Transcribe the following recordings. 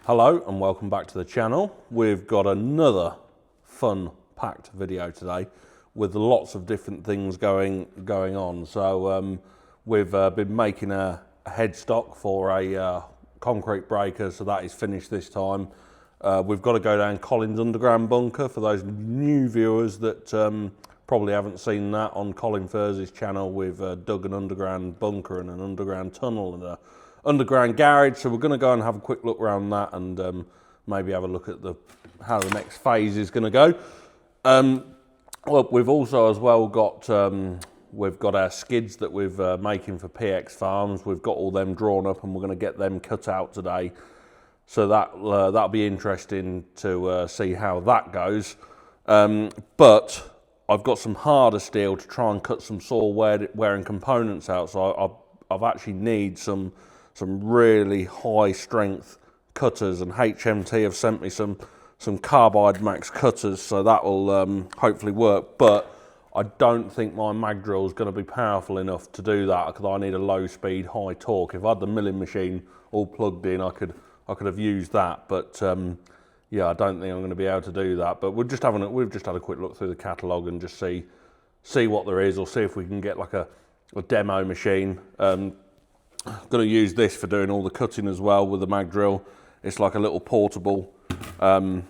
Hello and welcome back to the channel. We've got another fun packed video today with lots of different things going on. So we've been making a headstock for a concrete breaker, so that is finished this time. We've got to go down Colin's underground bunker. For those new viewers that probably haven't seen that, on Colin FURZE's channel, we've dug an underground bunker and an underground tunnel and a underground garage, so we're going to go and have a quick look around that and maybe have a look at how the next phase is going to go. Well, we've also as well got we've got our skids that we're making for PX Farms. We've got all them drawn up and we're going to get them cut out today. So that'll be interesting to see how that goes. But I've got some harder steel to try and cut some saw wearing components out. So I've actually need some really high strength cutters, and HMT have sent me some carbide max cutters, so that will hopefully work. But I don't think my mag drill is going to be powerful enough to do that, because I need a low speed, high torque. If I had the milling machine all plugged in, I could have used that. But yeah, I don't think I'm going to be able to do that. But we've just had a quick look through the catalogue and just see what there is, or see if we can get like a demo machine. Going to use this for doing all the cutting as well with the mag drill. It's like a little portable cutting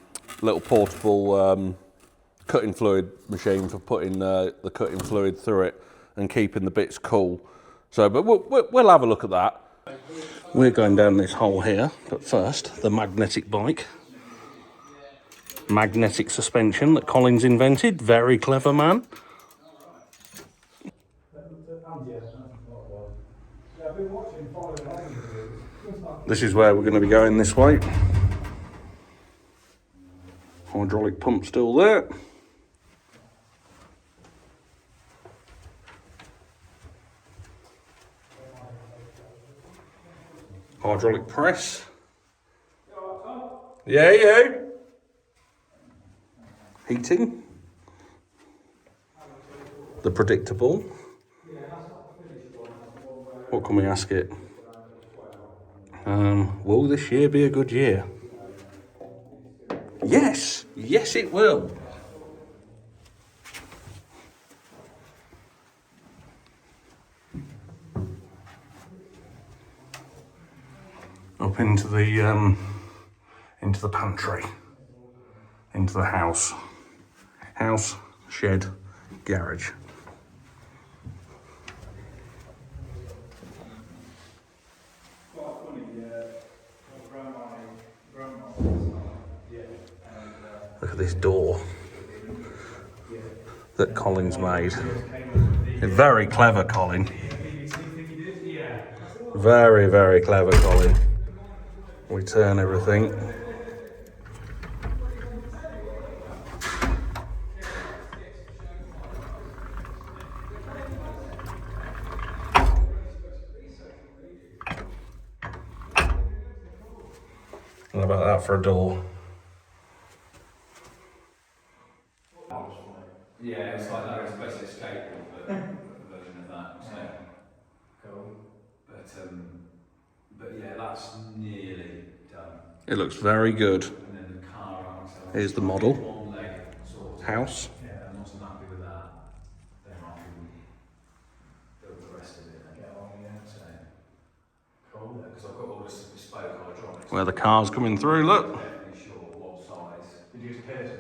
fluid machine for putting the cutting fluid through it and keeping the bits cool. So, but we'll have a look at that. We're going down this hole here, but first, the magnetic bike. Magnetic suspension that Colin's invented. Very clever man. This is where we're going to be going this way. Hydraulic pump still there. Hydraulic press. Yeah, you. Heating. The predictable. What can we ask it? Will this year be a good year? Yes, yes it will. Up into the pantry, into the house, shed, garage. Look at this door that Colin's made. Very clever, Colin. Very, very clever, Colin. We turn everything. What about that for a door? Yeah, it's like that. It's basically a skateboard version of that. So cool. But yeah, that's nearly done. It looks very good. And then the car outside. Here's the model. One leg sort of House. Yeah, and once I'm happy with that, then I can build the rest of it and get on. Yeah, so cool. Because I've got all this bespoke hydraulics. Where the car's coming through, look. Definitely sure what size. Did you use a curtain?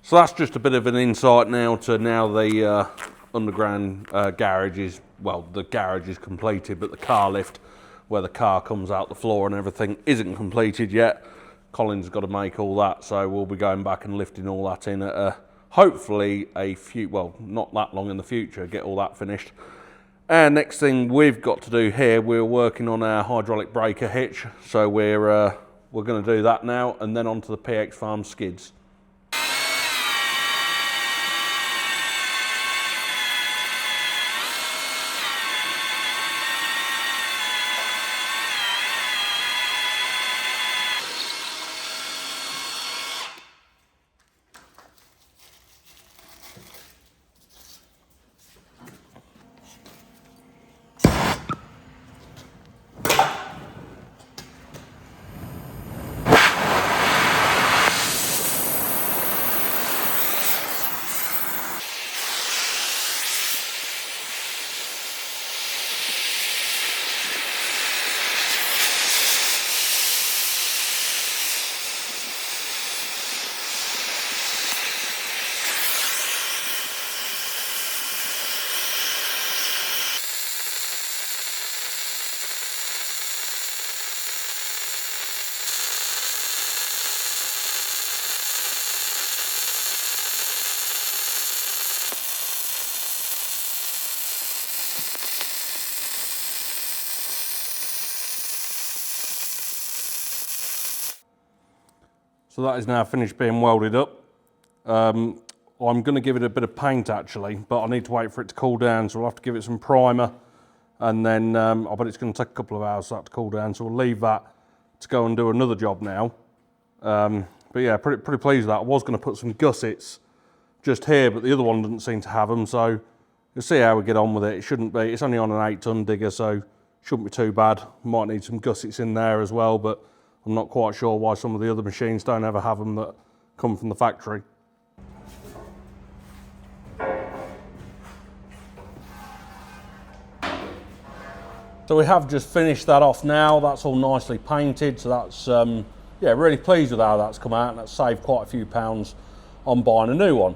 So that's just a bit of an insight now to the underground garage is, well, the garage is completed, but the car lift, where the car comes out the floor and everything, isn't completed yet. Colin's got to make all that, so we'll be going back and lifting all that in at hopefully not that long in the future, get all that finished. And next thing we've got to do here, we're working on our hydraulic breaker hitch, so we're going to do that now, and then onto the PX Farm skids. So that is now finished being welded up. I'm going to give it a bit of paint actually, but I need to wait for it to cool down, so we'll have to give it some primer, and then I bet it's going to take a couple of hours for that to cool down, so we'll leave that to go and do another job now. But yeah, pretty pleased with that. I was going to put some gussets just here, but the other one didn't seem to have them, so you'll see how we get on with it. It shouldn't be, it's only on an 8-ton digger, so shouldn't be too bad. Might need some gussets in there as well, but I'm not quite sure why some of the other machines don't ever have them that come from the factory. So we have just finished that off now. That's all nicely painted, so that's yeah, really pleased with how that's come out, and that's saved quite a few pounds on buying a new one.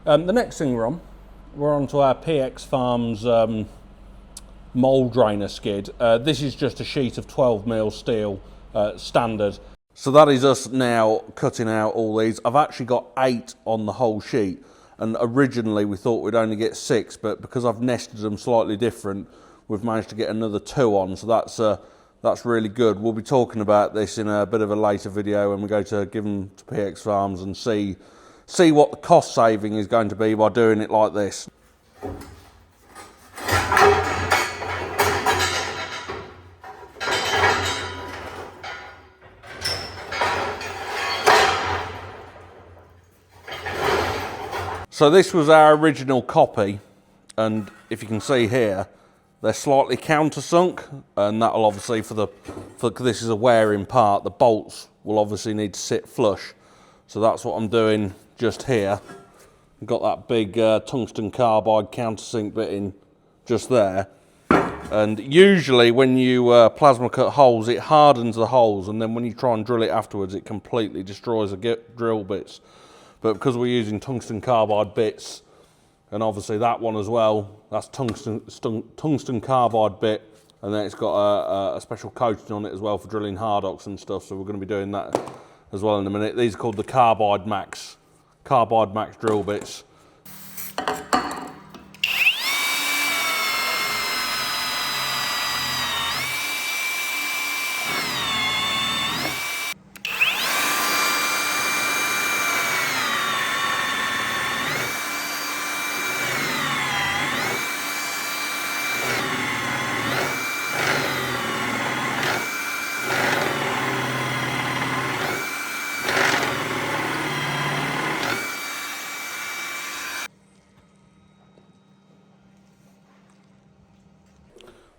The next thing we're on to our PX Farms mould drainer skid. This is just a sheet of 12mm steel standard. So that is us now cutting out all these. I've actually got 8 on the whole sheet, and originally we thought we'd only get 6, but because I've nested them slightly different, we've managed to get another 2 on, so that's really good. We'll be talking about this in a bit of a later video when we go to give them to PX Farms and see what the cost saving is going to be by doing it like this. So this was our original copy, and if you can see here, they're slightly countersunk, and that'll obviously, for this is a wearing part, the bolts will obviously need to sit flush. So that's what I'm doing just here. I've got that big tungsten carbide countersink bit in just there. And usually when you plasma cut holes, it hardens the holes, and then when you try and drill it afterwards, it completely destroys the drill bits. But because we're using tungsten carbide bits, and obviously that one as well, that's tungsten carbide bit, and then it's got a special coating on it as well for drilling hardox and stuff, so we're going to be doing that as well in a minute. These are called the Carbide Max drill bits.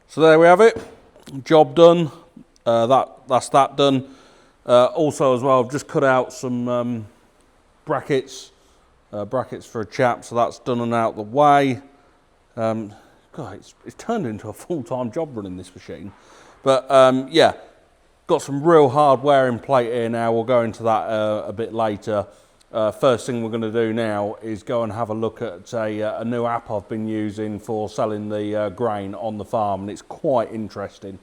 So there we have it, job done, that's that done. Also as well, I've just cut out some brackets for a chap, so that's done and out the way. God, it's turned into a full-time job running this machine. But yeah, got some real hard wearing plate here now. We'll go into that a bit later. First thing we're going to do now is go and have a look at a new app I've been using for selling the grain on the farm, and it's quite interesting.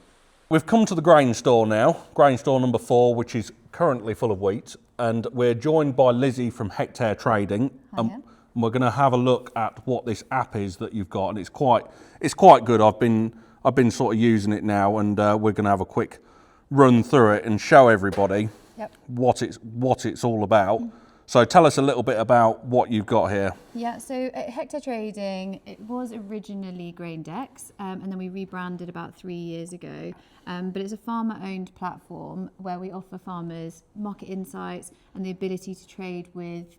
We've come to the grain store now, grain store number 4, which is currently full of wheat, and we're joined by Lizzie from Hectare Trading. And we're going to have a look at what this app is that you've got, and it's quite good. I've been sort of using it now, and we're going to have a quick run through it and show everybody what it's all about. So tell us a little bit about what you've got here. Yeah, so at Hectare Trading, it was originally Graindex, and then we rebranded about 3 years ago. But it's a farmer-owned platform where we offer farmers market insights and the ability to trade with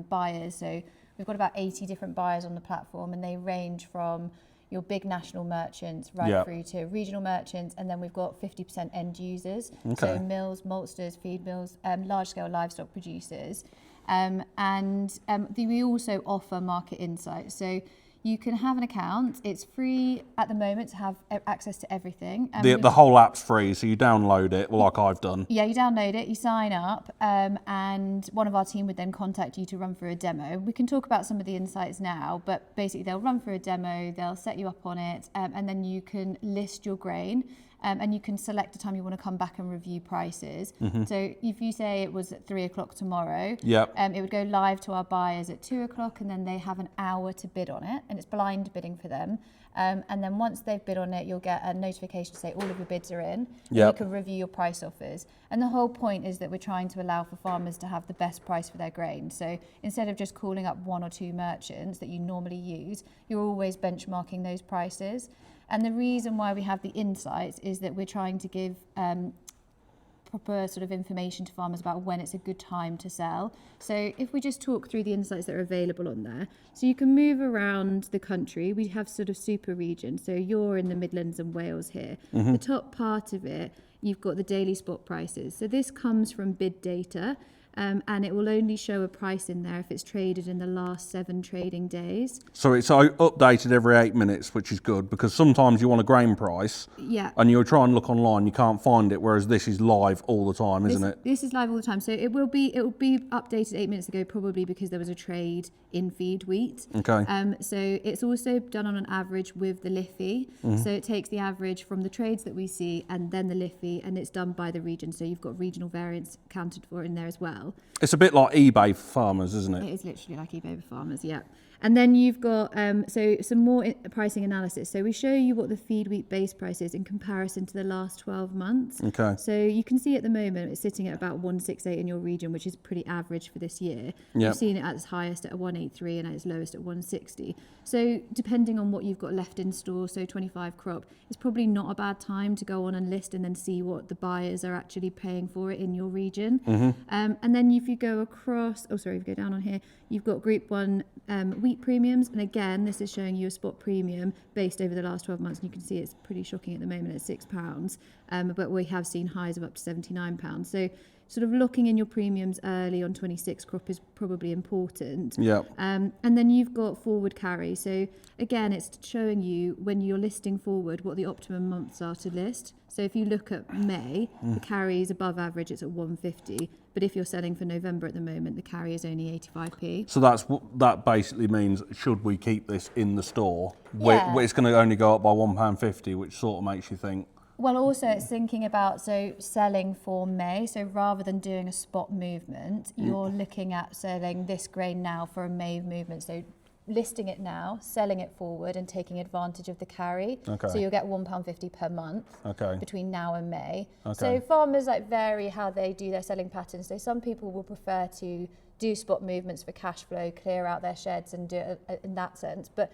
buyers. So we've got about 80 different buyers on the platform, and they range from your big national merchants right through to regional merchants, and then we've got 50% end users. So mills, maltsters, feed mills, large-scale livestock producers. We also offer market insights. So you can have an account. It's free at the moment to have access to everything. The whole app's free, so you download it, like I've done. Yeah, you download it, you sign up, and one of our team would then contact you to run through a demo. We can talk about some of the insights now, but basically they'll run through a demo, they'll set you up on it, and then you can list your grain. and you can select a time you want to come back and review prices. So if you say it was at 3 o'clock tomorrow, it would go live to our buyers at 2 o'clock, and then they have an hour to bid on it, and it's blind bidding for them. And then once they've bid on it, you'll get a notification to say all of your bids are in. And you can review your price offers. And the whole point is that we're trying to allow for farmers to have the best price for their grain. So instead of just calling up 1 or 2 merchants that you normally use, you're always benchmarking those prices. And the reason why we have the insights is that we're trying to give proper sort of information to farmers about when it's a good time to sell. So if we just talk through the insights that are available on there, so you can move around the country. We have sort of super regions. So you're in the Midlands and Wales here. The top part of it, you've got the daily spot prices. So this comes from bid data. And it will only show a price in there if it's traded in the last 7 trading days. So it's updated every 8 minutes, which is good, because sometimes you want a grain price and you try and look online, you can't find it, whereas this is live all the time, isn't it? This is live all the time. So it will be updated 8 minutes ago, probably because there was a trade in feed wheat. Okay. So it's also done on an average with the Liffey. So it takes the average from the trades that we see and then the Liffey, and it's done by the region. So you've got regional variance accounted for in there as well. It's a bit like eBay for farmers, isn't it? It is literally like eBay for farmers, yeah. And then you've got so some more pricing analysis. So we show you what the feed wheat base price is in comparison to the last 12 months. Okay. So you can see at the moment it's sitting at about 168 in your region, which is pretty average for this year. You've seen it at its highest at 183 and at its lowest at 160. So depending on what you've got left in store, so 25 crop, it's probably not a bad time to go on and list and then see what the buyers are actually paying for it in your region. And then if you go across, if you go down on here, you've got Group 1 wheat premiums, and again this is showing you a spot premium based over the last 12 months, and you can see it's pretty shocking at the moment at £6, but we have seen highs of up to £79. So sort of looking in your premiums early on 26 crop is probably important. And then you've got forward carry. So again, it's showing you when you're listing forward what the optimum months are to list. So if you look at May, the carry is above average, it's at 150. But if you're selling for November at the moment, the carry is only 85p. So that basically means, should we keep this in the store? Where it's going to only go up by £1.50, which sort of makes you think. Well, also it's thinking about selling for May. So rather than doing a spot movement, you're looking at selling this grain now for a May movement. So listing it now, selling it forward, and taking advantage of the carry. So you'll get £1.50 per month between now and May. So farmers vary how they do their selling patterns. So some people will prefer to do spot movements for cash flow, clear out their sheds and do it in that sense. But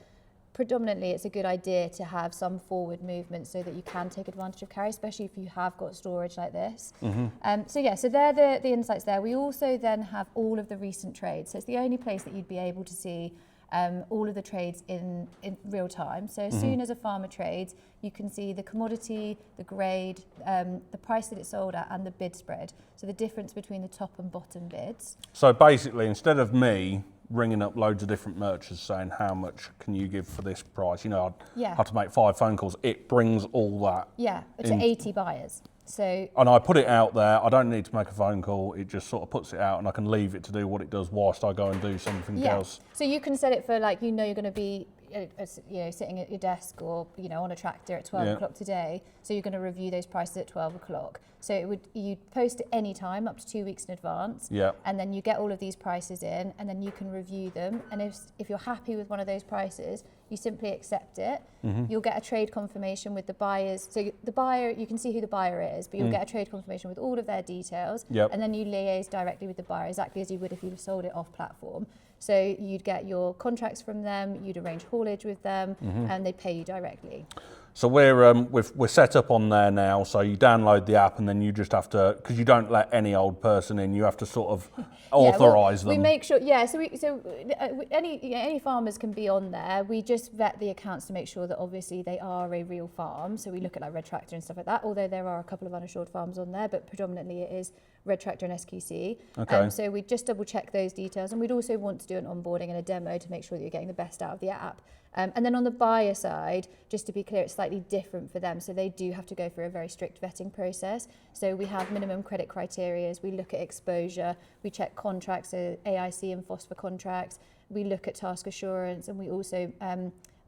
predominantly it's a good idea to have some forward movement so that you can take advantage of carry, especially if you have got storage like this. So they're the insights there. We also then have all of the recent trades. So it's the only place that you'd be able to see all of the trades in real time. So as soon as a farmer trades, you can see the commodity, the grade, the price that it's sold at, and the bid spread. So the difference between the top and bottom bids. So basically, instead of me ringing up loads of different merchants saying how much can you give for this price, I'd have to make 5 phone calls. It brings all that. To 80 buyers. And I put it out there. I don't need to make a phone call. It just sort of puts it out, and I can leave it to do what it does whilst I go and do something else. So you can set it for you're going to be sitting at your desk or on a tractor at 12 o'clock today. So you're going to review those prices at 12 o'clock. So you'd post at any time up to 2 weeks in advance. And then you get all of these prices in, and then you can review them. And if you're happy with one of those prices, you simply accept it. You'll get a trade confirmation with the buyers. So the buyer, you can see who the buyer is, but you'll get a trade confirmation with all of their details. And then you liaise directly with the buyer, exactly as you would if you sold it off platform. So you'd get your contracts from them, you'd arrange haulage with them, and they pay you directly. So we're set up on there now. So you download the app, and then you just have to, because you don't let any old person in. You have to sort of authorise them. We make sure, any farmers can be on there. We just vet the accounts to make sure that obviously they are a real farm. So we look at Red Tractor and stuff like that. Although there are a couple of unassured farms on there, but predominantly it is Red Tractor and SQC. So we just double check those details, and we'd also want to do an onboarding and a demo to make sure that you're getting the best out of the app. And then on the buyer side, just to be clear, it's slightly different for them. So they do have to go through a very strict vetting process. So we have minimum credit criteria. We look at exposure. We check contracts, so AIC and phosphor contracts. We look at task assurance, and we also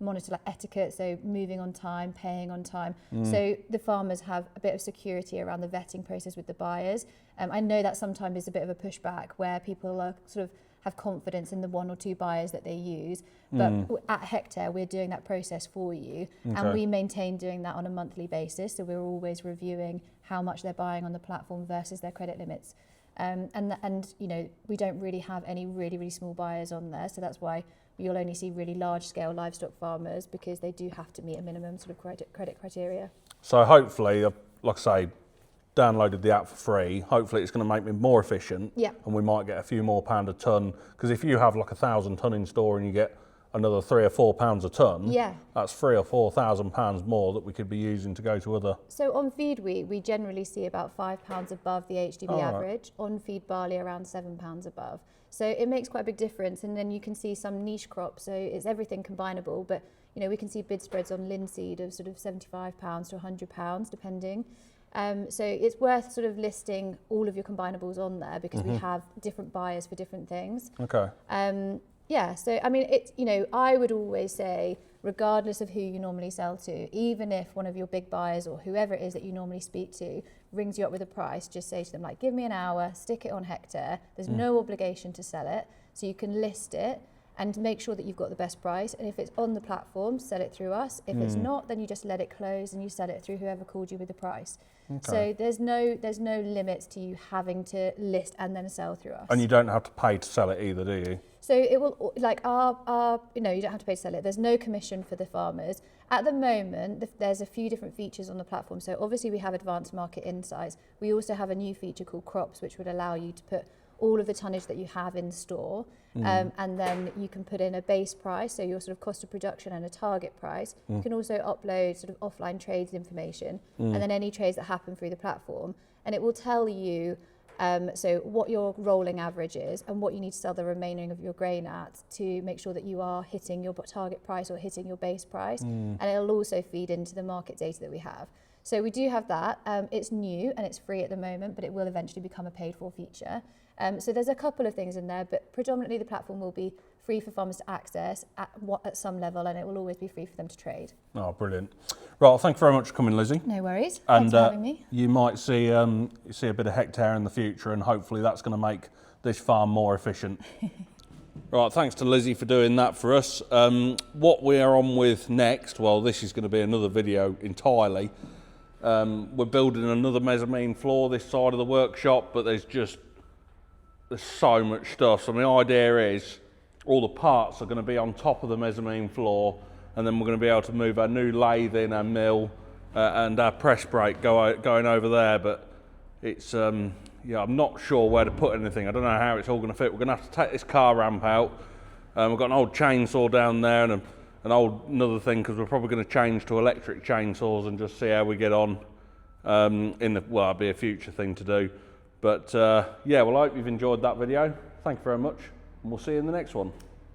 monitor like etiquette, so moving on time, paying on time. So the farmers have a bit of security around the vetting process with the buyers. I know that sometimes is a bit of a pushback where people are sort of have confidence in the 1 or 2 buyers that they use. But at Hectare, we're doing that process for you. And we maintain doing that on a monthly basis. So we're always reviewing how much they're buying on the platform versus their credit limits. And you know, we don't really have any really, really small buyers on there. So that's why you'll only see really large scale livestock farmers, because they do have to meet a minimum sort of credit criteria. So hopefully, like I say, downloaded the app for free. Hopefully it's going to make me more efficient. Yeah. And we might get a few more pound a tonne. Because if you have like 1,000 tonne in store and you get another £3 or £4 a tonne, Yeah. that's £3,000 or £4,000 more that we could be using to go to other. So on feed wheat, we generally see about £5 above the HDB average. On feed barley, around £7 above. So it makes quite a big difference. And then you can see some niche crops. So it's everything combinable. But you know, we can see bid spreads on linseed of sort of £75 to £100, depending. So it's worth sort of listing all of your combinables on there, because we have different buyers for different things. Okay. Yeah, so I mean, it's, you know, I would always say, regardless of who you normally sell to, even if one of your big buyers or whoever it is that you normally speak to rings you up with a price, just say to them, like, give me an hour, stick it on Hectare. There's no obligation to sell it, so you can list it and make sure that you've got the best price. And if it's on the platform, sell it through us. If it's not, then you just let it close and you sell it through whoever called you with the price. Okay. So there's no limits to you having to list and then sell through us. And you don't have to pay to sell it either, do you? So it will, like our you know, you don't have to pay to sell it. There's no commission for the farmers. At the moment, there's a few different features on the platform. So obviously we have advanced market insights. We also have a new feature called crops, which would allow you to put all of the tonnage that you have in store, and then you can put in a base price, so your sort of cost of production, and a target price. You can also upload sort of offline trades information, and then any trades that happen through the platform, and it will tell you so what your rolling average is and what you need to sell the remaining of your grain at to make sure that you are hitting your target price or hitting your base price, and it'll also feed into the market data that we have. So we do have that. It's new and it's free at the moment, but it will eventually become a paid for feature. So there's a couple of things in there, but predominantly the platform will be free for farmers to access at some level, and it will always be free for them to trade. Oh, brilliant. Right, well, thank you very much for coming, Lizzie. No worries. And Thanks for having me. you might see a bit of Hectare in the future, and hopefully that's going to make this farm more efficient. Right, thanks to Lizzie for doing that for us. What we are on with next, well, this is going to be another video entirely. We're building another mezzanine floor this side of the workshop, but there's so much stuff. So my idea is all the parts are going to be on top of the mezzanine floor, and then we're going to be able to move our new lathe in, our mill, and our press brake going over there. But it's yeah, I'm not sure where to put anything. I don't know how it's all going to fit. We're going to have to take this car ramp out. We've got an old chainsaw down there and another thing, because we're probably going to change to electric chainsaws and just see how we get on. Well, it'll be a future thing to do. But yeah, well, I hope you've enjoyed that video. Thank you very much, and we'll see you in the next one.